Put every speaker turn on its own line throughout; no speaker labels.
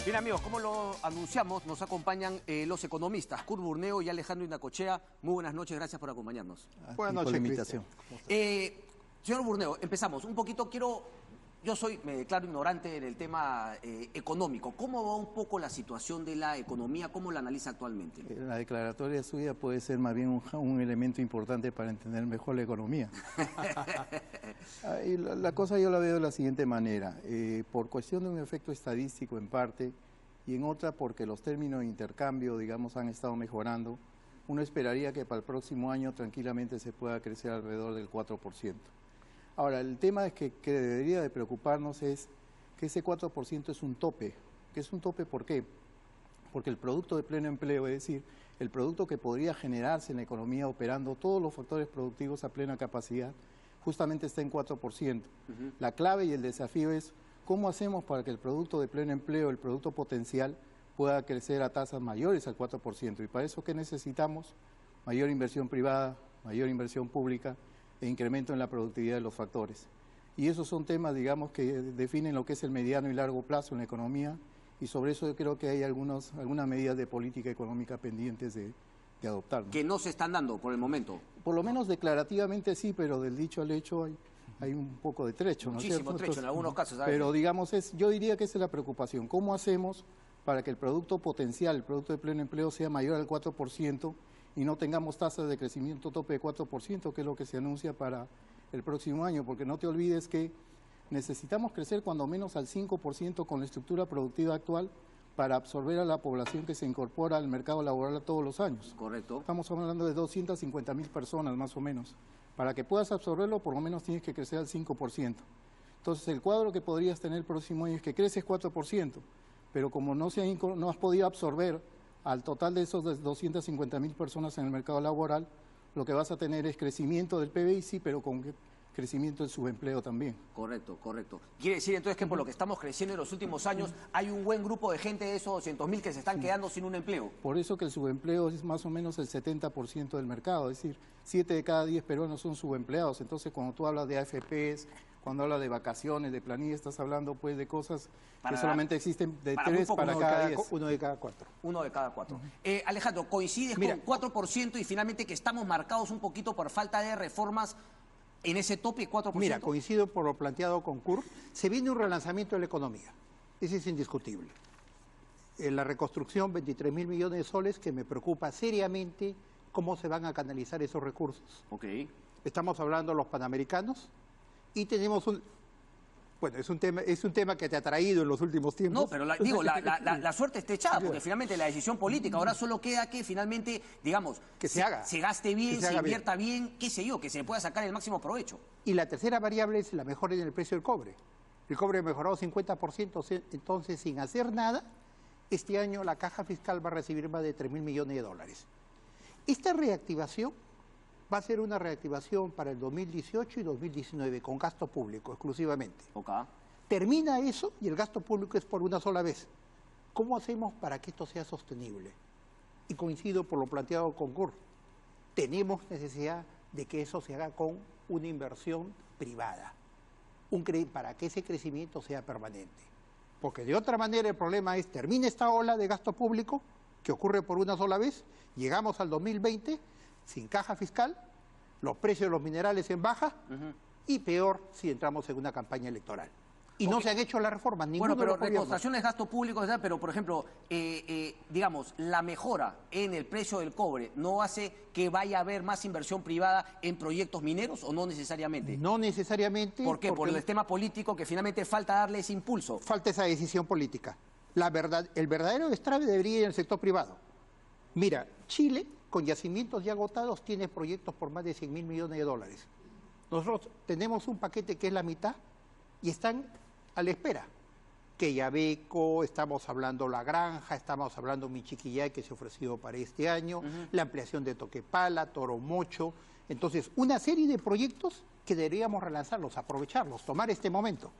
Bien, amigos, como lo anunciamos, nos acompañan los economistas Kurt Burneo y Alejandro Inacochea. Muy buenas noches, gracias por acompañarnos.
Buenas noches, invitación.
Señor Burneo, empezamos. Un poquito me declaro ignorante en el tema económico. ¿Cómo va un poco la situación de la economía? ¿Cómo la analiza actualmente?
La declaratoria suya puede ser más bien un elemento importante para entender mejor la economía. La cosa yo la veo de la siguiente manera. Por cuestión de un efecto estadístico en parte y en otra porque los términos de intercambio, digamos, han estado mejorando, uno esperaría que para el próximo año tranquilamente se pueda crecer alrededor del 4%. Ahora, el tema es que debería de preocuparnos es que ese 4% es un tope. ¿Qué es un tope? ¿Por qué? Porque el producto de pleno empleo, es decir, el producto que podría generarse en la economía operando todos los factores productivos a plena capacidad, justamente está en 4%. La clave y el desafío es cómo hacemos para que el producto de pleno empleo, el producto potencial, pueda crecer a tasas mayores al 4%. Y para eso, ¿qué necesitamos? Mayor inversión privada, mayor inversión pública, e incremento en la productividad de los factores. Y esos son temas, digamos, que definen lo que es el mediano y largo plazo en la economía, y sobre eso yo creo que hay algunas medidas de política económica pendientes de adoptar, ¿no?
Que no se están dando por el momento.
Por lo menos declarativamente sí, pero del dicho al hecho hay un poco de trecho, ¿no es cierto?
Muchísimo trecho en algunos casos, ¿sabes?
Pero digamos, yo diría que esa es la preocupación. ¿Cómo hacemos para que el producto potencial, el producto de pleno empleo, sea mayor al 4%, y no tengamos tasas de crecimiento tope de 4%, que es lo que se anuncia para el próximo año? Porque no te olvides que necesitamos crecer cuando menos al 5% con la estructura productiva actual para absorber a la población que se incorpora al mercado laboral todos los años.
Correcto.
Estamos hablando de 250.000 personas más o menos. Para que puedas absorberlo, por lo menos tienes que crecer al 5%. Entonces, el cuadro que podrías tener el próximo año es que creces 4%, pero como no has podido absorber al total de esos 250.000 personas en el mercado laboral, lo que vas a tener es crecimiento del PBI, sí, pero con crecimiento del subempleo también.
Correcto, correcto. Quiere decir entonces que por lo que estamos creciendo en los últimos años, hay un buen grupo de gente de esos 200.000 que se están quedando sin un empleo.
Por eso que el subempleo es más o menos el 70% del mercado, es decir, 7 de cada 10 peruanos son subempleados. Entonces, cuando tú hablas de AFPs, cuando hablas de vacaciones, de planilla, estás hablando pues de cosas que solamente existen de 3 para cada 10.
Uno de cada 4.
Uno de cada 4. Alejandro, ¿coincides con 4% y finalmente que estamos marcados un poquito por falta de reformas en ese tope 4%?
Mira, coincido por lo planteado con Kurt. Se viene un relanzamiento de la economía. Ese es indiscutible. En la reconstrucción, 23.000 millones de soles, que me preocupa seriamente cómo se van a canalizar esos recursos. Estamos hablando de los panamericanos y tenemos bueno, es un tema que te ha traído en los últimos tiempos.
No, pero la suerte está echada, porque finalmente la decisión política, ahora solo queda que finalmente, digamos,
que se haga.
Se gaste bien, se invierta bien, qué sé yo, que se pueda sacar el máximo provecho.
Y la tercera variable es la mejora en el precio del cobre. El cobre ha mejorado 50%, entonces sin hacer nada, este año la caja fiscal va a recibir más de 3.000 millones de dólares. Esta reactivación va a ser una reactivación para el 2018 y 2019, con gasto público exclusivamente. Termina eso y el gasto público es por una sola vez. ¿Cómo hacemos para que esto sea sostenible? Y coincido por lo planteado con Kurt. Tenemos necesidad de que eso se haga con una inversión privada, para que ese crecimiento sea permanente. Porque de otra manera el problema es, termina esta ola de gasto público, que ocurre por una sola vez, llegamos al 2020... sin caja fiscal, los precios de los minerales en baja y peor si entramos en una campaña electoral. Y no se han hecho las reformas, ninguno de los gobiernos.
Reconstrucción es gasto público, ¿verdad? Pero, por ejemplo, digamos, la mejora en el precio del cobre ¿no hace que vaya a haber más inversión privada en proyectos mineros o no necesariamente?
No necesariamente.
¿Por qué? Por el tema político que finalmente falta darle ese impulso.
Falta esa decisión política. El verdadero destrabe debería ir en el sector privado. Mira, Chile, con yacimientos ya agotados, tiene proyectos por más de 100.000 millones de dólares. Nosotros tenemos un paquete que es la mitad y están a la espera. Que Yabeco, estamos hablando La Granja, estamos hablando Michiquillay, que se ha ofrecido para este año, la ampliación de Toquepala, Toromocho. Entonces, una serie de proyectos que deberíamos relanzarlos, aprovecharlos, tomar este momento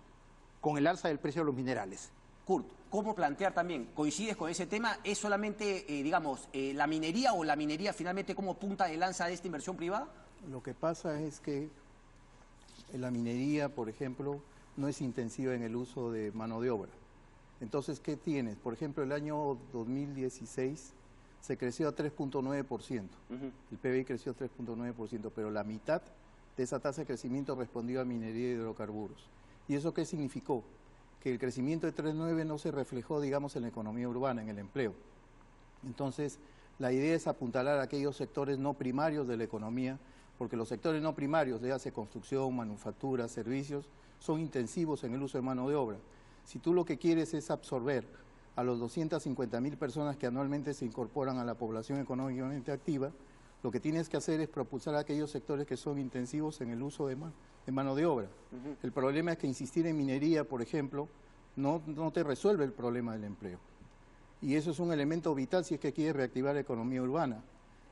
con el alza del precio de los minerales.
Kurt, ¿cómo plantear también? ¿Coincides con ese tema? ¿Es solamente, digamos, la minería o la minería finalmente como punta de lanza de esta inversión privada?
Lo que pasa es que la minería, por ejemplo, no es intensiva en el uso de mano de obra. Entonces, ¿qué tienes? Por ejemplo, el año 2016 se creció a 3.9%. El PBI creció a 3.9%, pero la mitad de esa tasa de crecimiento respondió a minería y hidrocarburos. ¿Y eso qué significó? Que el crecimiento de 3.9 no se reflejó, digamos, en la economía urbana, en el empleo. Entonces, la idea es apuntalar a aquellos sectores no primarios de la economía, porque los sectores no primarios, léase construcción, manufactura, servicios, son intensivos en el uso de mano de obra. Si tú lo que quieres es absorber a los 250.000 personas que anualmente se incorporan a la población económicamente activa, lo que tienes que hacer es propulsar a aquellos sectores que son intensivos en el uso de mano de obra. El problema es que insistir en minería, por ejemplo, no te resuelve el problema del empleo. Y eso es un elemento vital si es que quieres reactivar la economía urbana.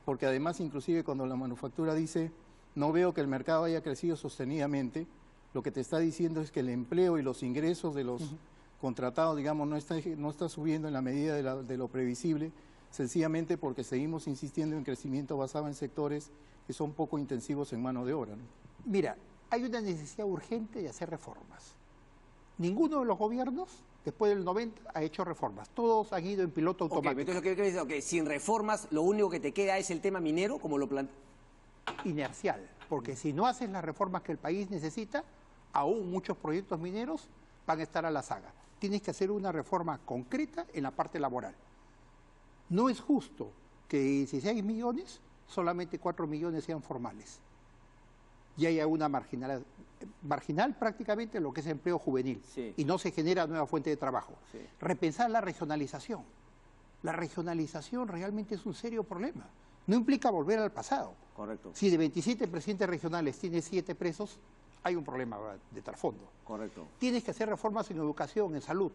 Porque además, inclusive cuando la manufactura dice, no veo que el mercado haya crecido sostenidamente, lo que te está diciendo es que el empleo y los ingresos de los contratados, digamos, no está subiendo en la medida de lo previsible, sencillamente porque seguimos insistiendo en crecimiento basado en sectores que son poco intensivos en mano de obra, ¿no?
Mira, hay una necesidad urgente de hacer reformas. Ninguno de los gobiernos, después del 90, ha hecho reformas. Todos han ido en piloto automático.
Entonces, ¿qué quiere decir? Sin reformas, lo único que te queda es el tema minero, como lo plantea.
Inercial, porque si no haces las reformas que el país necesita, aún muchos proyectos mineros van a estar a la saga. Tienes que hacer una reforma concreta en la parte laboral. No es justo que de 16 millones, solamente 4 millones sean formales. Y haya una marginal prácticamente lo que es empleo juvenil.
Sí.
Y no se genera nueva fuente de trabajo.
Sí.
Repensar la regionalización. La regionalización realmente es un serio problema. No implica volver al pasado.
Correcto.
Si de 27 presidentes regionales tienes 7 presos, hay un problema de trasfondo.
Correcto.
Tienes que hacer reformas en educación, en salud.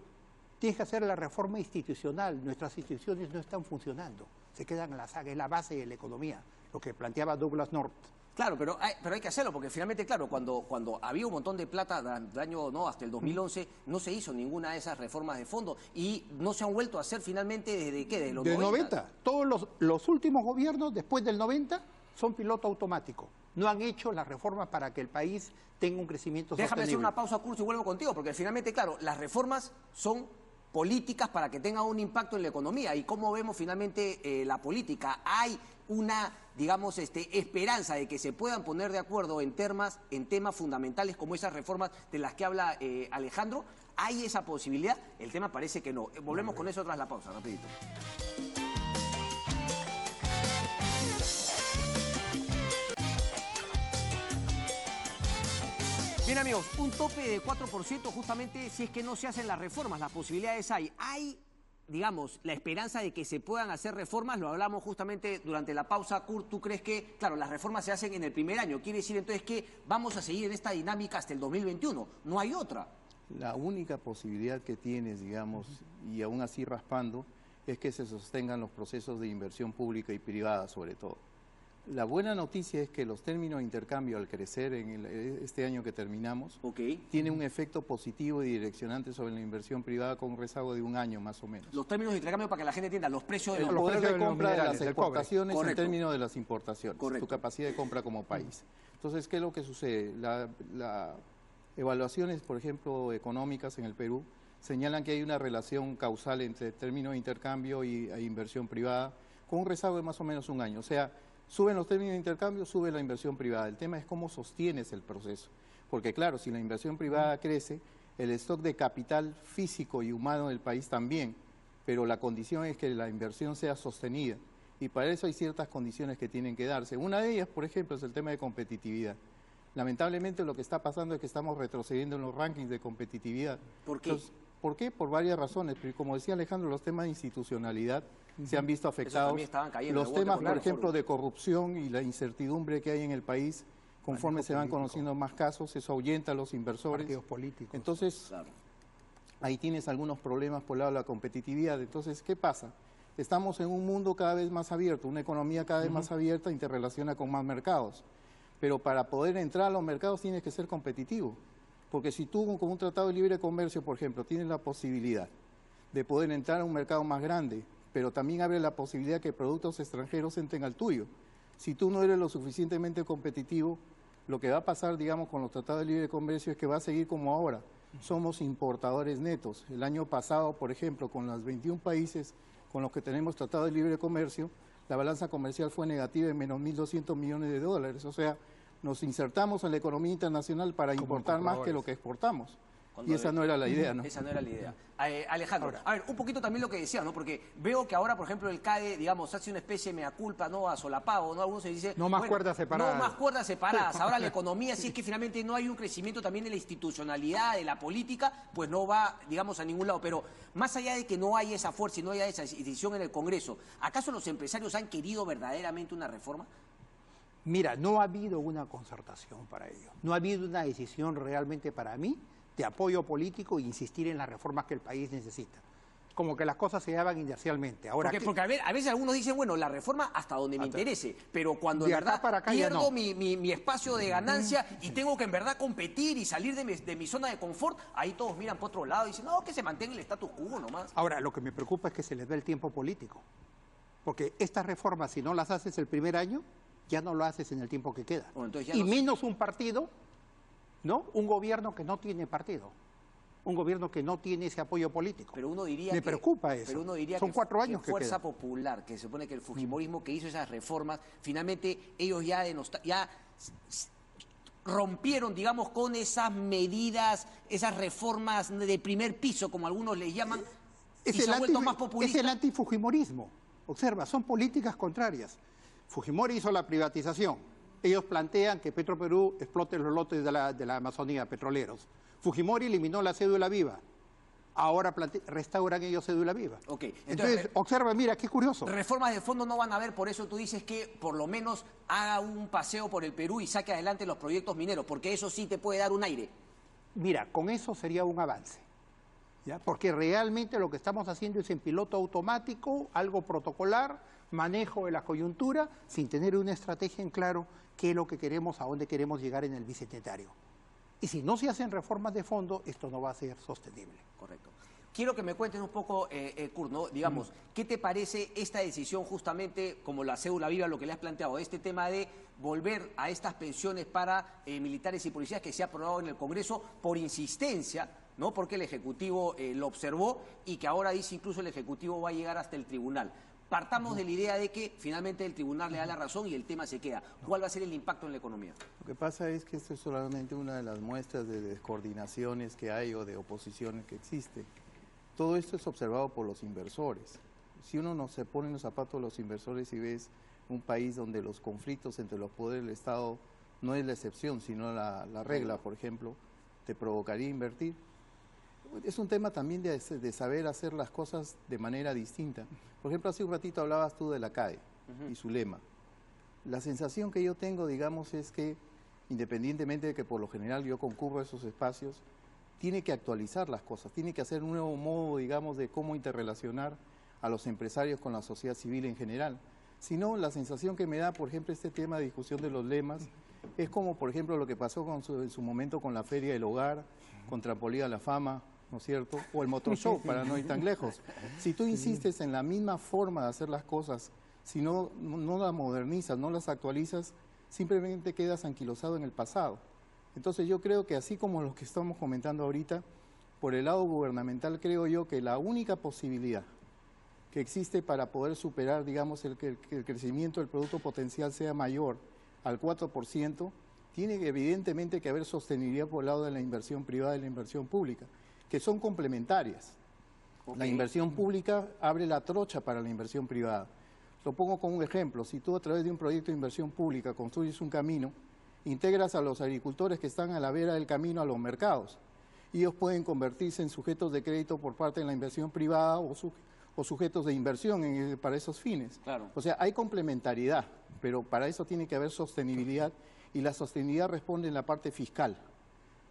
Tienes que hacer la reforma institucional. Nuestras instituciones no están funcionando. Se quedan en la saga, es la base de la economía, lo que planteaba Douglas North.
Claro, pero hay que hacerlo, porque finalmente, claro, cuando había un montón de plata del año, no, hasta el 2011, no se hizo ninguna de esas reformas de fondo y no se han vuelto a hacer finalmente desde ¿qué? Desde los 90.
Todos los últimos gobiernos, después del 90, son piloto automático. No han hecho las reformas para que el país tenga un crecimiento
Déjame
sostenible.
hacer una pausa, Curso, y vuelvo contigo, porque finalmente, claro, las reformas son políticas para que tengan un impacto en la economía. ¿Y cómo vemos finalmente la política? Hay una, digamos, esperanza de que se puedan poner de acuerdo en temas fundamentales como esas reformas de las que habla Alejandro. ¿Hay esa posibilidad? El tema parece que no. Volvemos con eso tras la pausa, rapidito. Bien, amigos, un tope de 4% justamente si es que no se hacen las reformas, las posibilidades hay. Hay, digamos, la esperanza de que se puedan hacer reformas, lo hablamos justamente durante la pausa. Kurt, ¿tú crees que, claro, las reformas se hacen en el primer año? Quiere decir entonces que vamos a seguir en esta dinámica hasta el 2021, no hay otra.
La única posibilidad que tienes, digamos, y aún así raspando, es que se sostengan los procesos de inversión pública y privada sobre todo. La buena noticia es que los términos de intercambio al crecer en este año que terminamos, tiene un efecto positivo y direccionante sobre la inversión privada con un rezago de un año más o menos.
Los términos de intercambio, para que la gente entienda, los precios de
el poder de compra de las exportaciones en términos de las importaciones,
Correcto.
tu capacidad de compra como país. Entonces, ¿qué es lo que sucede? Las evaluaciones, por ejemplo, económicas en el Perú, señalan que hay una relación causal entre términos de intercambio e inversión privada con un rezago de más o menos un año. O sea, suben los términos de intercambio, sube la inversión privada. El tema es cómo sostienes el proceso. Porque claro, si la inversión privada crece, el stock de capital físico y humano del país también, pero la condición es que la inversión sea sostenida. Y para eso hay ciertas condiciones que tienen que darse. Una de ellas, por ejemplo, es el tema de competitividad. Lamentablemente lo que está pasando es que estamos retrocediendo en los rankings de competitividad.
¿Por qué?
Entonces, ¿por qué? Por varias razones. Pero como decía Alejandro, los temas de institucionalidad se han visto afectados. Los temas, por ejemplo, de corrupción y la incertidumbre que hay en el país, conforme se van conociendo más casos, eso ahuyenta a los inversores.
Partidos políticos.
Entonces, ahí tienes algunos problemas por el lado de la competitividad. Entonces, ¿qué pasa? Estamos en un mundo cada vez más abierto, una economía cada vez más abierta, interrelaciona con más mercados. Pero para poder entrar a los mercados tienes que ser competitivo. Porque si tú con un tratado de libre comercio, por ejemplo, tienes la posibilidad de poder entrar a un mercado más grande, pero también abre la posibilidad que productos extranjeros entren al tuyo. Si tú no eres lo suficientemente competitivo, lo que va a pasar, digamos, con los tratados de libre comercio es que va a seguir como ahora. somos importadores netos. El año pasado, por ejemplo, con los 21 países con los que tenemos tratado de libre comercio, la balanza comercial fue negativa en menos 1.200 millones de dólares. O sea, nos insertamos en la economía internacional para importar más que lo que exportamos. Y esa no era la idea, ¿no?
Esa no era la idea. Alejandro, ahora, a ver, un poquito también lo que decía, ¿no? Porque veo que ahora, por ejemplo, el CADE, digamos, hace una especie de mea culpa, ¿no? A solapado, ¿no? Algunos se dice...
No más cuerdas separadas.
No más cuerdas separadas. Ahora la economía, si es que finalmente no hay un crecimiento también de la institucionalidad, de la política, pues no va, digamos, a ningún lado. Pero más allá de que no haya esa fuerza y no haya esa decisión en el Congreso, ¿acaso los empresarios han querido verdaderamente una reforma?
Mira, no ha habido una concertación para ello. No ha habido una decisión realmente para mí de apoyo político e insistir en las reformas que el país necesita. Como que las cosas se daban inercialmente. Ahora,
porque a veces algunos dicen, bueno, la reforma hasta donde me interese, pero cuando en verdad
para acá
pierdo
no.
mi espacio de ganancia y tengo que en verdad competir y salir de mi zona de confort, ahí todos miran por otro lado y dicen, no, que se mantenga el status quo nomás.
Ahora, lo que me preocupa es que se les dé el tiempo político. Porque estas reformas, si no las haces el primer año, ya no lo haces en el tiempo que queda.
Bueno, entonces ya
y menos un partido, ¿no? Un gobierno que no tiene partido. Un gobierno que no tiene ese apoyo político.
Pero uno diría
me preocupa eso.
Pero uno diría
son 4 años
que Fuerza Popular, que se supone que el fujimorismo que hizo esas reformas, finalmente ellos ya rompieron, digamos, con esas medidas, esas reformas de primer piso, como algunos les llaman, y se han vuelto más populistas.
Es el antifujimorismo. Observa, son políticas contrarias. Fujimori hizo la privatización. Ellos plantean que Petroperú explote los lotes de la Amazonía petroleros. Fujimori eliminó la cédula viva. Ahora restauran ellos cédula viva.
Okay.
Entonces, observa, mira, qué curioso.
Reformas de fondo no van a haber, por eso tú dices que por lo menos haga un paseo por el Perú y saque adelante los proyectos mineros, porque eso sí te puede dar un aire.
Mira, con eso sería un avance. ¿Ya? Porque realmente lo que estamos haciendo es en piloto automático, algo protocolar, manejo de la coyuntura, sin tener una estrategia en claro qué es lo que queremos, a dónde queremos llegar en el bicentenario. Y si no se hacen reformas de fondo, esto no va a ser sostenible.
Correcto. Quiero que me cuentes un poco, Kurt, ¿no? Digamos, ¿qué te parece esta decisión justamente, como la cédula viva, lo que le has planteado, este tema de volver a estas pensiones para militares y policías que se ha aprobado en el Congreso por insistencia, ¿no? Porque el Ejecutivo lo observó y que ahora dice incluso el Ejecutivo va a llegar hasta el tribunal? Partamos de la idea de que finalmente el tribunal le da la razón y el tema se queda. ¿Cuál va a ser el impacto en la economía?
Lo que pasa es que esto es solamente una de las muestras de descoordinaciones que hay o de oposiciones que existe. Todo esto es observado por los inversores. Si uno no se pone en los zapatos de los inversores y ves un país donde los conflictos entre los poderes del Estado no es la excepción, sino la regla, por ejemplo, te provocaría invertir. Es un tema también de saber hacer las cosas de manera distinta. Por ejemplo, hace un ratito hablabas tú de la CADE y su lema. La sensación que yo tengo, digamos, es que independientemente de que por lo general yo concurro a esos espacios, tiene que actualizar las cosas, tiene que hacer un nuevo modo, digamos, de cómo interrelacionar a los empresarios con la sociedad civil en general. Si no, la sensación que me da, por ejemplo, este tema de discusión de los lemas, es como, por ejemplo, lo que pasó en su momento con la Feria del Hogar, con Trampolín a la Fama, ¿no es cierto? O el Motor Show, para no ir tan lejos. Si tú insistes en la misma forma de hacer las cosas, si no las modernizas, no las actualizas, simplemente quedas anquilosado en el pasado. Entonces yo creo que así como lo que estamos comentando ahorita, por el lado gubernamental creo yo que la única posibilidad que existe para poder superar, digamos, que el crecimiento del producto potencial sea mayor al 4%, tiene evidentemente que haber sostenibilidad por el lado de la inversión privada y la inversión pública, que son complementarias. Okay. La inversión pública abre la trocha para la inversión privada. Lo pongo como un ejemplo. Si tú a través de un proyecto de inversión pública construyes un camino, integras a los agricultores que están a la vera del camino a los mercados. Ellos pueden convertirse en sujetos de crédito por parte de la inversión privada o sujetos de inversión para esos fines.
Claro.
O sea, hay complementariedad, pero para eso tiene que haber sostenibilidad y la sostenibilidad responde en la parte fiscal,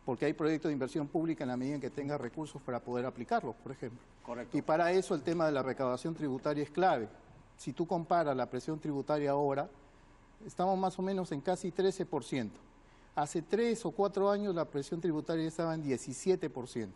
porque hay proyectos de inversión pública en la medida en que tenga recursos para poder aplicarlos, por ejemplo.
Correcto.
Y para eso el tema de la recaudación tributaria es clave. Si tú comparas la presión tributaria ahora, estamos más o menos en casi 13%. Hace 3 o 4 años la presión tributaria estaba en 17%.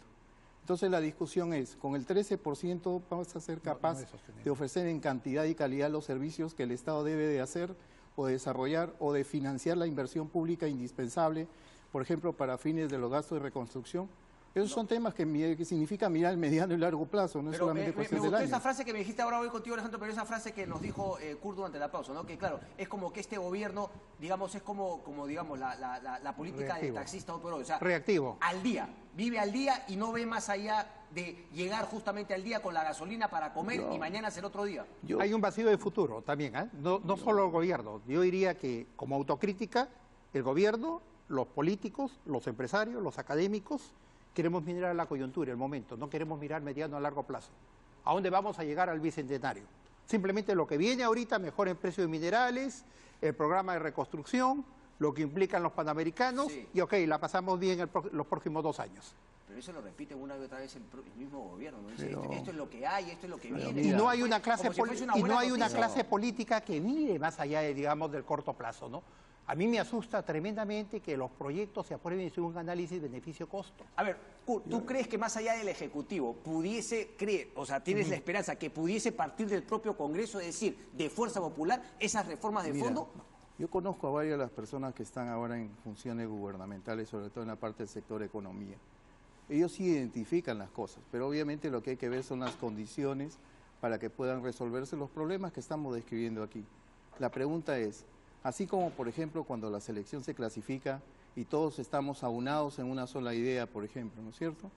Entonces la discusión es, con el 13% vamos a ser capaz de ofrecer en cantidad y calidad los servicios que el Estado debe de hacer o de desarrollar o de financiar la inversión pública indispensable, por ejemplo, para fines de los gastos de reconstrucción, Esos son temas que significan mirar el mediano y largo plazo, no es
Pero
solamente
me
cuestión
gustó
del año.
esa frase que me dijiste ahora hoy contigo, Alejandro, pero esa frase que nos dijo Kurt durante la pausa, ¿no? Que claro, es como que este gobierno, digamos, es como digamos, la política
Reactivo.
del taxista hoy por hoy. O sea,
Reactivo.
al día, vive al día y no ve más allá de llegar justamente al día con la gasolina para comer y mañana es el otro día.
Hay un vacío de futuro también, ¿eh? No solo el gobierno. Yo diría que, como autocrítica, el gobierno, los políticos, los empresarios, los académicos, queremos mirar la coyuntura, el momento, no queremos mirar mediano a largo plazo. ¿A dónde vamos a llegar al bicentenario? Simplemente lo que viene ahorita, mejor en precio de minerales, el programa de reconstrucción, lo que implican los panamericanos,
Sí.
y ok, la pasamos bien los próximos 2 años.
Pero eso lo repite una y otra vez el mismo gobierno, ¿no? Dice,
Pero-
esto es lo que hay, esto es lo que
Pero
viene.
Y
mira,
no hay una clase,
Como si fuese una
y
buena
no hay una
noticia.
clase política que mire más allá, digamos, del corto plazo, ¿no? A mí me asusta tremendamente que los proyectos se aprueben sin un análisis beneficio-costo.
A ver, Kurt, ¿tú crees que más allá del Ejecutivo pudiese creer, o sea, tienes la esperanza que pudiese partir del propio Congreso, es decir, de Fuerza Popular, esas reformas de
Mira,
fondo?
yo conozco a varias de las personas que están ahora en funciones gubernamentales, sobre todo en la parte del sector economía. Ellos sí identifican las cosas, pero obviamente lo que hay que ver son las condiciones para que puedan resolverse los problemas que estamos describiendo aquí. La pregunta es, así como por ejemplo cuando la selección se clasifica y todos estamos aunados en una sola idea, por ejemplo, ¿no es cierto?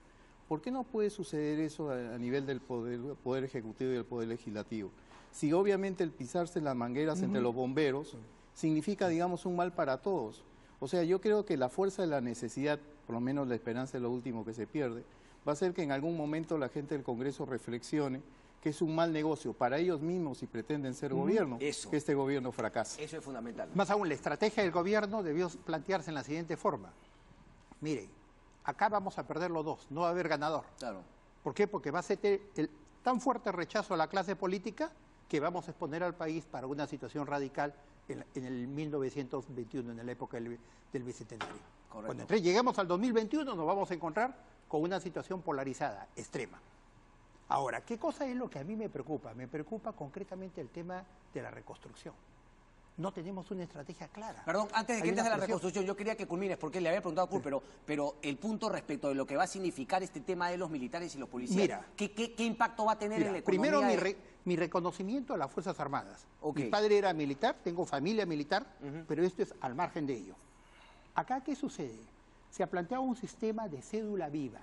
¿Por qué no puede suceder eso a nivel del poder ejecutivo y del poder legislativo? Si obviamente el pisarse las mangueras entre los bomberos significa, digamos, un mal para todos. O sea, yo creo que la fuerza de la necesidad, por lo menos la esperanza es lo último que se pierde, va a ser que en algún momento la gente del Congreso reflexione que es un mal negocio para ellos mismos si pretenden ser gobierno,
Eso.
que este gobierno fracase.
Eso es fundamental.
Más aún, la estrategia del gobierno debió plantearse en la siguiente forma. Mire, acá vamos a perder los dos, no va a haber ganador.
Claro.
¿Por qué? Porque va a ser tan fuerte rechazo a la clase política que vamos a exponer al país para una situación radical en el 1921, en la época del Bicentenario.
Correcto.
Cuando lleguemos al 2021 nos vamos a encontrar con una situación polarizada, extrema. Ahora, ¿qué cosa es lo que a mí me preocupa? Me preocupa concretamente el tema de la reconstrucción. No tenemos una estrategia clara.
Perdón, antes de que
Hay
entres
una
a la
presión.
reconstrucción, yo quería que culmines, porque le había preguntado a Kurt, pero el punto respecto de lo que va a significar este tema de los militares y los policías,
Mira.
¿qué impacto va a tener en la
Mira,
economía?
primero mi reconocimiento a las Fuerzas Armadas.
Ok.
Mi padre era militar, tengo familia militar, pero esto es al margen de ello. Acá, ¿qué sucede? Se ha planteado un sistema de cédula viva.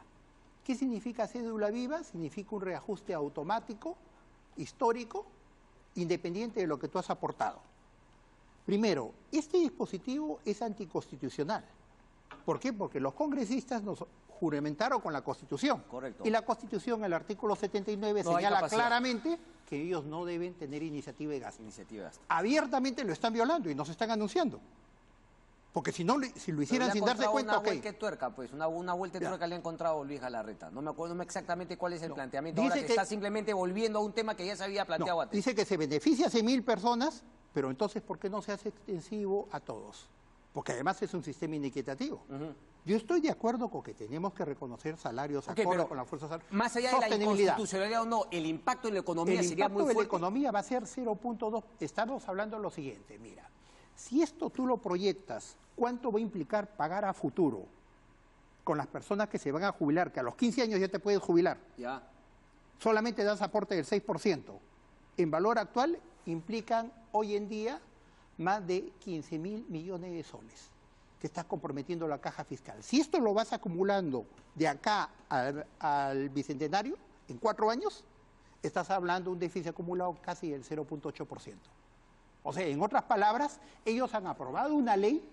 ¿Qué significa cédula viva? Significa un reajuste automático, histórico, independiente de lo que tú has aportado. Primero, este dispositivo es anticonstitucional. ¿Por qué? Porque los congresistas nos juramentaron con la Constitución.
Correcto.
Y la Constitución, el artículo 79,
No hay
señala
capacidad.
claramente que ellos no deben tener iniciativa de gasto.
Iniciativas.
Abiertamente lo están violando y nos están anunciando. Porque si no, si lo hicieran sin darse cuenta,
una
ok.
vuelta de tuerca, pues, una vuelta de
Ya.
tuerca le ha encontrado Luis Galarreta. No me acuerdo exactamente cuál es el planteamiento.
Dice
Ahora que
que-
está simplemente volviendo a un tema que ya se había planteado
No,
antes.
dice que se beneficia a 100.000 personas, pero entonces, ¿por qué no se hace extensivo a todos? Porque además es un sistema inequitativo. Yo estoy de acuerdo con que tenemos que reconocer salarios
Ok,
acorde
pero
con las fuerzas armadas.
Más allá de la
Sostenibilidad.
inconstitucionalidad o no, el impacto en la economía
El
sería
impacto
muy
de la
fuerte.
economía va a ser 0.2. Estamos hablando de lo siguiente, mira. Si esto tú lo proyectas, ¿cuánto va a implicar pagar a futuro con las personas que se van a jubilar? Que a los 15 años ya te puedes jubilar.
Ya.
Solamente das aporte del 6%. En valor actual implican hoy en día más de 15.000 millones de soles que estás comprometiendo la caja fiscal. Si esto lo vas acumulando de acá al bicentenario, en 4 años, estás hablando de un déficit acumulado casi del 0.8%. O sea, en otras palabras, ellos han aprobado una ley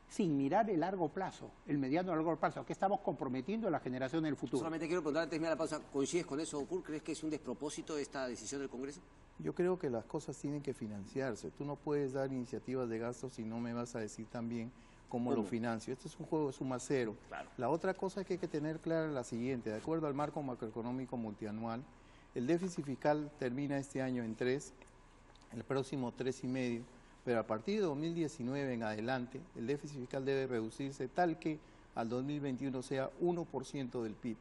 sin mirar el largo plazo, el mediano y largo plazo, que estamos comprometiendo a la generación del futuro.
Solamente quiero preguntar antes de la pausa, ¿coincides con eso, Kurt? ¿Crees que es un despropósito esta decisión del Congreso?
Yo creo que las cosas tienen que financiarse. Tú no puedes dar iniciativas de gasto si no me vas a decir también cómo lo financio. Este es un juego de suma cero.
Claro.
La otra cosa que hay que tener clara es la siguiente. De acuerdo al marco macroeconómico multianual, el déficit fiscal termina este año en 3, el próximo 3,5, pero a partir de 2019 en adelante, el déficit fiscal debe reducirse tal que al 2021 sea 1% del PIB.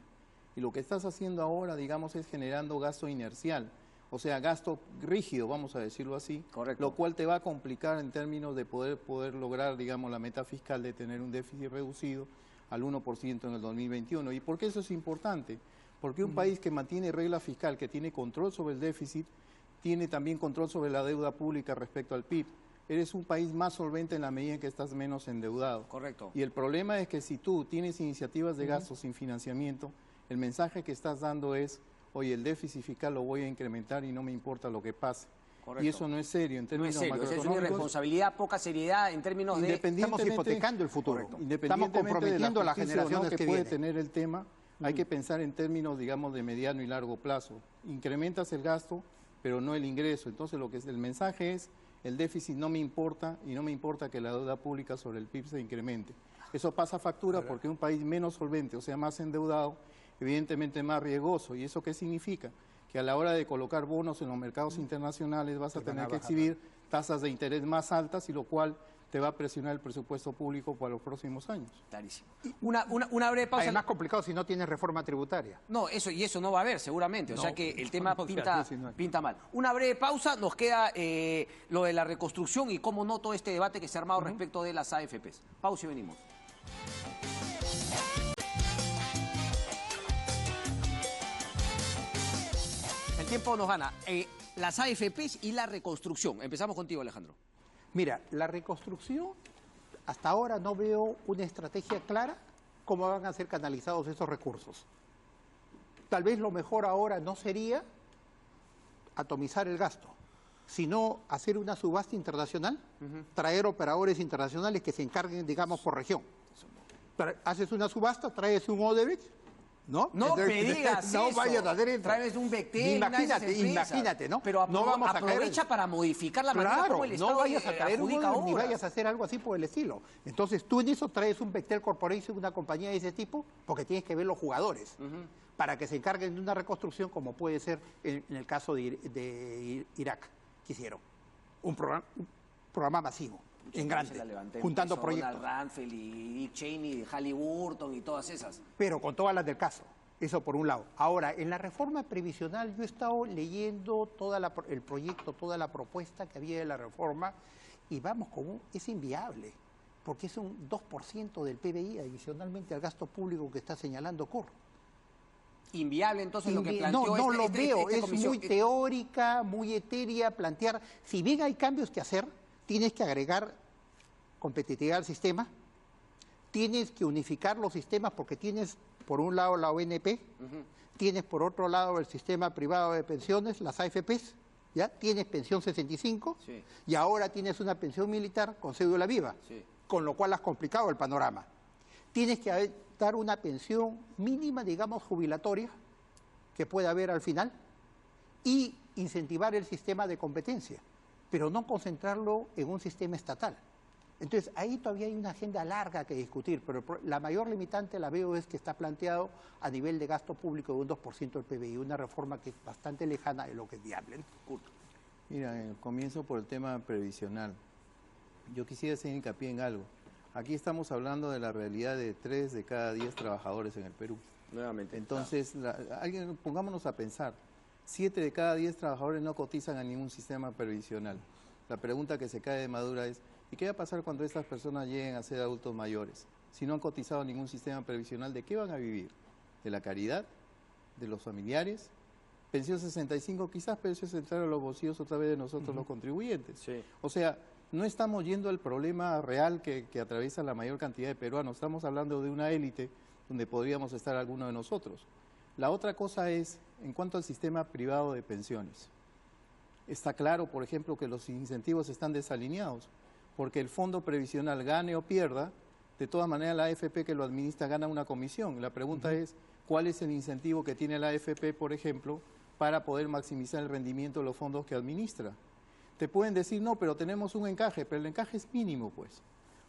Y lo que estás haciendo ahora, digamos, es generando gasto inercial, o sea, gasto rígido, vamos a decirlo así,
Correcto.
lo cual te va a complicar en términos de poder lograr, digamos, la meta fiscal de tener un déficit reducido al 1% en el 2021. ¿Y por qué eso es importante? Porque un país que mantiene regla fiscal, que tiene control sobre el déficit, tiene también control sobre la deuda pública respecto al PIB. Eres un país más solvente en la medida en que estás menos endeudado.
Correcto.
Y el problema es que si tú tienes iniciativas de gasto sin financiamiento, el mensaje que estás dando es, oye, el déficit fiscal lo voy a incrementar y no me importa lo que pase.
Correcto.
Y eso no es serio en
No
términos
es serio, es una
macroeconómicos.
irresponsabilidad, poca seriedad en términos de...
Estamos hipotecando el futuro. Estamos comprometiendo a las generaciones que
puede
vienen.
tener el tema, hay que pensar en términos, digamos, de mediano y largo plazo. Incrementas el gasto, pero no el ingreso. Entonces, lo que es el mensaje es, el déficit no me importa y no me importa que la deuda pública sobre el PIB se incremente. Eso pasa factura porque un país menos solvente, o sea, más endeudado, evidentemente más riesgoso. ¿Y eso qué significa? Que a la hora de colocar bonos en los mercados internacionales vas a tener que exhibir tasas de interés más altas, y lo cual te va a presionar el presupuesto público para los próximos años.
Clarísimo. Una breve pausa.
Es más complicado si no tienes reforma tributaria.
No, eso no va a haber seguramente, o sea que el tema
no,
pinta mal. Una breve pausa, nos queda lo de la reconstrucción y cómo no todo este debate que se ha armado respecto de las AFPs. Pausa y venimos. El tiempo nos gana. Las AFPs y la reconstrucción. Empezamos contigo, Alejandro.
Mira, la reconstrucción, hasta ahora no veo una estrategia clara cómo van a ser canalizados esos recursos. Tal vez lo mejor ahora no sería atomizar el gasto, sino hacer una subasta internacional, traer operadores internacionales que se encarguen, digamos, por región. Haces una subasta, traes un Odebrecht, ¿no?
No me digas
no
eso.
vayas a hacer eso.
Traes un Bechtel,
Imagínate, ¿no?
Pero
no vamos a
aprovecha para modificar la manera como el Estado
no vayas a traer
adjudica
ni
obras.
vayas a hacer algo así por el estilo. Entonces tú en eso traes un Bechtel Corporation, una compañía de ese tipo, porque tienes que ver los jugadores para que se encarguen de una reconstrucción, como puede ser en el caso de Irak, que hicieron. Un programa masivo, en grande, juntando proyectos.
Donald Rumsfeld y Dick Cheney, Halliburton y todas esas.
Pero con todas las del caso. Eso por un lado. Ahora, en la reforma previsional yo he estado leyendo el proyecto, toda la propuesta que había de la reforma, y vamos, es inviable, porque es un 2% del PBI adicionalmente al gasto público que está señalando Corro.
Inviable entonces lo que planteó
No lo veo, es
comisión.
muy teórica, muy etérea plantear. Si bien hay cambios que hacer, tienes que agregar competitividad al sistema, tienes que unificar los sistemas porque tienes por un lado la ONP, tienes por otro lado el sistema privado de pensiones, las AFPs, ¿ya? Tienes pensión 65
Sí.
y ahora tienes una pensión militar con cédula viva,
Sí.
con lo cual has complicado el panorama. Tienes que dar una pensión mínima, digamos, jubilatoria, que pueda haber al final, y incentivar el sistema de competencia, pero no concentrarlo en un sistema estatal. Entonces, ahí todavía hay una agenda larga que discutir, pero la mayor limitante la veo es que está planteado a nivel de gasto público de un 2% del PBI, una reforma que es bastante lejana de lo que es viable, ¿no?
Mira, comienzo por el tema previsional. Yo quisiera hacer hincapié en algo. Aquí estamos hablando de la realidad de 3 de cada 10 trabajadores en el Perú.
Nuevamente.
Entonces, pongámonos a pensar, 7 de cada 10 trabajadores no cotizan a ningún sistema previsional. La pregunta que se cae de madura es, ¿y qué va a pasar cuando estas personas lleguen a ser adultos mayores? Si no han cotizado a ningún sistema previsional, ¿de qué van a vivir? ¿De la caridad? ¿De los familiares? Pensión 65 quizás, pero eso es entrar a los bolsillos otra vez de nosotros los contribuyentes.
Sí.
O sea, no estamos yendo al problema real que atraviesa la mayor cantidad de peruanos, estamos hablando de una élite donde podríamos estar algunos de nosotros. La otra cosa es, en cuanto al sistema privado de pensiones, está claro, por ejemplo, que los incentivos están desalineados, porque el fondo previsional gane o pierda, de todas maneras la AFP que lo administra gana una comisión. La pregunta es, ¿cuál es el incentivo que tiene la AFP, por ejemplo, para poder maximizar el rendimiento de los fondos que administra? Te pueden decir, no, pero tenemos un encaje, pero el encaje es mínimo, pues.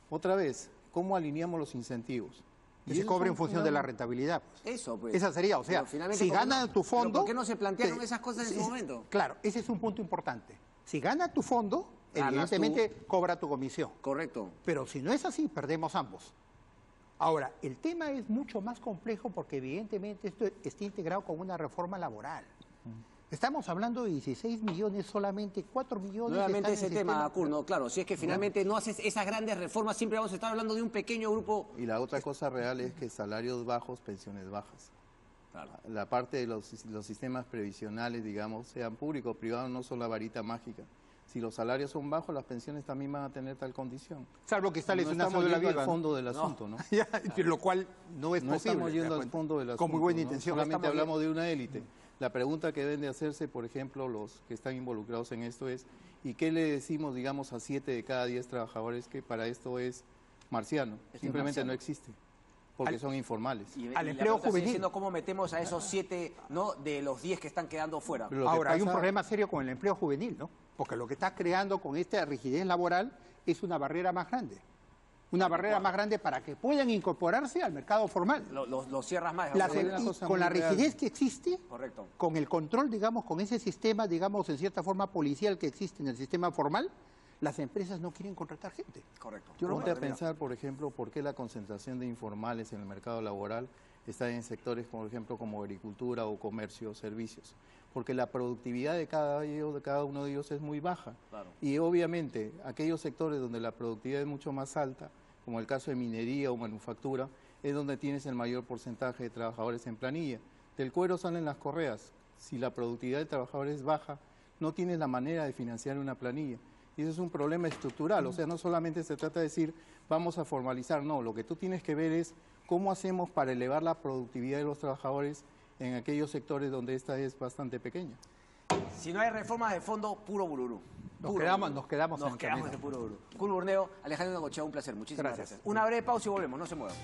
Otra vez, ¿cómo alineamos los incentivos?
Que se cobre en función de la rentabilidad. Pues.
Eso, pues.
Esa sería, o sea, si gana tu fondo...
¿Por qué no se plantearon esas cosas en su momento?
Claro, ese es un punto importante. Si gana tu fondo,
Ganas
evidentemente cobra tu comisión.
Correcto.
Pero si no es así, perdemos ambos. Ahora, el tema es mucho más complejo porque evidentemente esto está integrado con una reforma laboral. Estamos hablando de 16 millones, solamente 4 millones.
Nuevamente
están
ese
en el
tema,
sistema.
Curno, claro, si es que finalmente no haces esas grandes reformas, siempre vamos a estar hablando de un pequeño grupo.
Y la otra cosa real es que salarios bajos, pensiones bajas.
Claro.
La parte de los sistemas previsionales, digamos, sean públicos o privados, no son la varita mágica. Si los salarios son bajos, las pensiones también van a tener tal condición.
Salvo que está
No
lesionazo
estamos
de la
yendo
vida.
al fondo del asunto, ¿no?
Ya, lo cual no es
No
posible.
estamos
¿te
yendo
das
al
cuenta?
fondo del asunto.
Con muy buena
¿no?
intención.
Solamente
Estamos
hablamos de una élite. La pregunta que deben de hacerse, por ejemplo, los que están involucrados en esto es, ¿y qué le decimos, digamos, a 7 de cada 10 trabajadores que para esto es marciano? Simplemente no existe, porque son informales.
Y
Al
la
empleo
pregunta sigue
juvenil.
siendo cómo metemos a esos 7, ¿no?, de los 10 que están quedando fuera.
Pero lo que
Ahora, hay un
pasa-
problema serio con el empleo juvenil, ¿no? Porque lo que está creando con esta rigidez laboral es una barrera más grande. Una barrera más grande para que puedan incorporarse al mercado formal.
Los cierras más.
La-
Hay una cosa
con la
muy real.
rigidez que existe,
Correcto.
con el control, digamos, con ese sistema, digamos, en cierta forma policial que existe en el sistema formal, las empresas no quieren contratar gente.
Correcto.
Ponte a pensar, por ejemplo, por qué la concentración de informales en el mercado laboral está en sectores, por ejemplo, como agricultura o comercio o servicios. Porque la productividad de cada uno de ellos es muy baja.
Claro.
Y obviamente, aquellos sectores donde la productividad es mucho más alta, como el caso de minería o manufactura, es donde tienes el mayor porcentaje de trabajadores en planilla. Del cuero salen las correas. Si la productividad de trabajadores es baja, no tienes la manera de financiar una planilla. Y eso es un problema estructural. O sea, no solamente se trata de decir, vamos a formalizar. No, lo que tú tienes que ver es cómo hacemos para elevar la productividad de los trabajadores en aquellos sectores donde esta es bastante pequeña.
Si no hay reformas de fondo, puro bururú.
Nos
Puro
quedamos-
bururú.
nos quedamos en
Nos
el
quedamos
camino.
en puro bururú. Curvo Burneo, Alejandro Negochea, un placer. Muchísimas
Gracias.
gracias. Una breve pausa y volvemos. No se muevan.